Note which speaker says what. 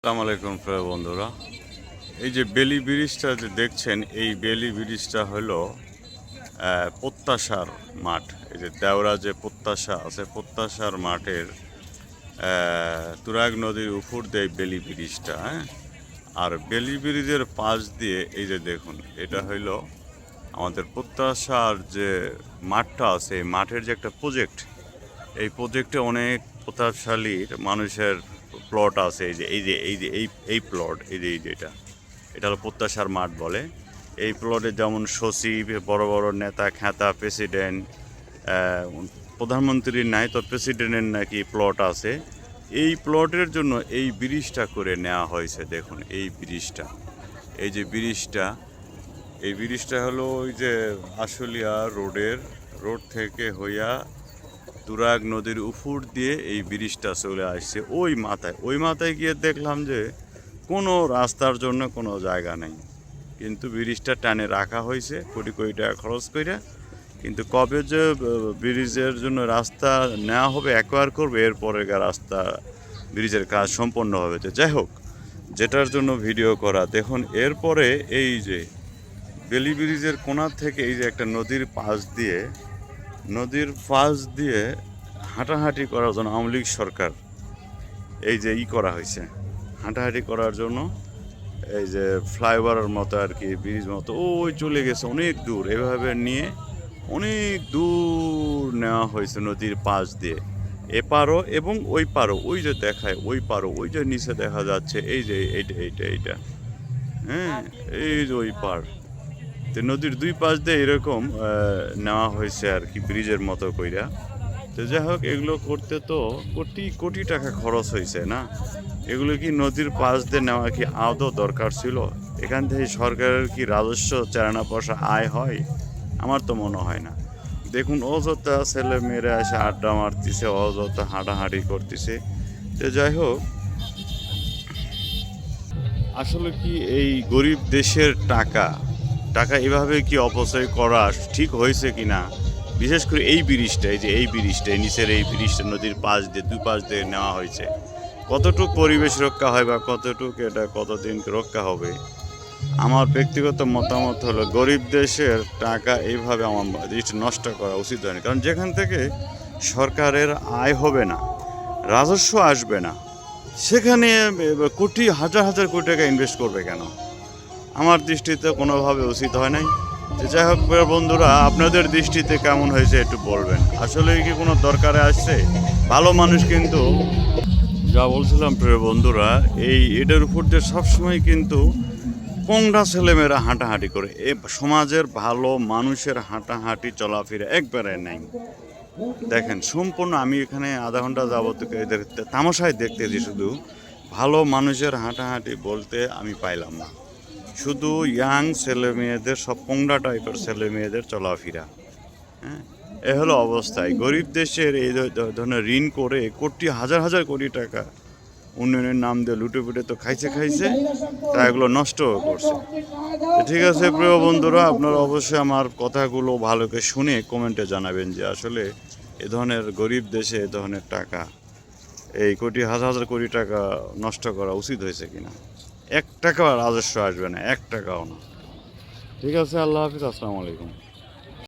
Speaker 1: আসসালামু আলাইকুম প্রিয় বন্ধুরা, এই যে বেলি ব্রিজটা যে দেখছেন, এই বেলি ব্রিজটা হলো প্রত্যাশার মাঠ। এই যে দেওরা যে প্রত্যাশা আছে, প্রত্যাশার মাঠের তুরাগ নদীর উপর দিয়ে বেলি ব্রিজটা। আর বেলি ব্রিজের পাশ দিয়ে এই যে দেখুন, এটা হইলো আমাদের প্রত্যাশার যে মাঠটা আছে, এই মাঠের যে একটা প্রজেক্ট, এই প্রজেক্টে অনেক প্রতাপশালীর মানুষের প্লট আছে। এই প্লট, এটা হলো প্রত্যাশার মাঠ বলে। এই প্লটে যেমন সচিব, বড় বড় নেতা খ্যাতা, প্রেসিডেন্ট, প্রধানমন্ত্রীর নাই তো প্রেসিডেন্টের নাকি প্লট আছে। এই প্লটের জন্য এই ব্রিজটা করে নেওয়া হয়েছে। দেখুন এই ব্রিজটা, এই ব্রিজটা হলো ওই যে আশুলিয়া রোড থেকে হইয়া তুরাগ নদীর উপর দিয়ে এই ব্রিজটা চলে আসছে ওই মাথায় গিয়ে দেখলাম যে কোনো রাস্তার জন্য কোনো জায়গা নেই, কিন্তু ব্রিজটা টানে রাখা হয়েছে কোটি কোটি টাকা খরচ করে। কিন্তু কবে যে ব্রিজের জন্য রাস্তা নেওয়া হবে, অ্যাকোয়ার করবে, এরপরে রাস্তা ব্রিজের কাজ সম্পন্ন হবে। তো যাই হোক, যেটার জন্য ভিডিও করা, দেখুন এরপরে এই যে বেলি ব্রিজের কোণা থেকে এই যে একটা নদীর পাশ দিয়ে হাঁটাহাঁটি করার জন্য আওয়ামী লীগ সরকার এই যে করা হয়েছে, হাঁটাহাঁটি করার জন্য এই যে ফ্লাইওভারের মতো আর কি, ব্রিজ মতো ওই চলে গেছে অনেক দূর। এভাবে নিয়ে অনেক দূর নেওয়া হয়েছে নদীর পাশ দিয়ে, এপারও এবং ওই পারও। ওই যে দেখায় ওই পারও, ওই যে নিচে দেখা যাচ্ছে এই যে এইটা এই যে ওই পার। তো নদীর দুই পাশ দিয়ে এরকম নেওয়া হয়েছে আর কি, ব্রিজের মতো কইরা। তো যাই হোক, এগুলো করতে তো কোটি কোটি টাকা খরচ হয়েছে না? এগুলো কি নদীর পাশ দিয়ে নেওয়া কি আদৌ দরকার ছিল? এখান থেকে সরকারের কি রাজস্ব চারানা পয়সা আয় হয়? আমার তো মনে হয় না। দেখুন অযথা ছেলে মেয়েরা এসে আড্ডা মারতেছে, অযথা হাঁটাহাঁটি করতেছে। তো যাই হোক, আসলে কি এই গরিব দেশের টাকা এভাবে কি অপচয় করা ঠিক হয়েছে কি না? বিশেষ করে এই ব্রিজটা, নিচের এই ব্রিজটা নদীর পাশ দিয়ে দুই পাশ দিয়ে নেওয়া হয়েছে। কতটুক পরিবেশ রক্ষা হয় বা কতটুক এটা কতদিন রক্ষা হবে, আমার ব্যক্তিগত মতামত হলো গরিব দেশের টাকা এইভাবে আমার দৃষ্টি নষ্ট করা উচিত হয়নি। কারণ যেখান থেকে সরকারের আয় হবে না, রাজস্ব আসবে না, সেখানে হাজার হাজার কোটি টাকা ইনভেস্ট করবে কেন? আমার দৃষ্টিতে কোনোভাবে উচিত হয় নাই। যাই হোক বন্ধুরা, আপনাদের দৃষ্টিতে কেমন হয়েছে একটু বলবেন। আসলে কি কোনো দরকারে আসছে? ভালো মানুষ কিন্তু, যা বলছিলাম প্রিয় বন্ধুরা, এটার উপর দিয়ে সবসময় কিন্তু পোংরা ছেলেমেয়েরা হাঁটাহাঁটি করে। সমাজের ভালো মানুষের হাঁটাহাঁটি চলাফেরা একবারে নাই। দেখেন সম্পূর্ণ, আমি এখানে আধা ঘন্টা যাবত এদের তামাশায় দেখতেছি, শুধু ভালো মানুষের হাঁটাহাঁটি বলতে আমি পাইলাম না। শুধু ইয়াং ছেলে মেয়েদের, সব পোংরা টাইপের ছেলে মেয়েদের চলাফেরা। এ হলো অবস্থায়। গরিব দেশের এই ধরনের ঋণ করে হাজার হাজার কোটি টাকা উন্নয়নের নাম দিয়ে লুটে তো খাইছে, তা এগুলো নষ্ট করছে। ঠিক আছে প্রিয় বন্ধুরা, আপনারা অবশ্যই আমার কথাগুলো ভালো করে শুনে কমেন্টে জানাবেন যে আসলে এ ধরনের গরিব দেশে এ ধরনের টাকা, এই হাজার হাজার কোটি টাকা নষ্ট করা উচিত হয়েছে কিনা। 1 টাকাও রাজস্ব আসবে না, 1 টাকাও না। ঠিক আছে, আল্লাহ হাফিজ, আসসালামু আলাইকুম।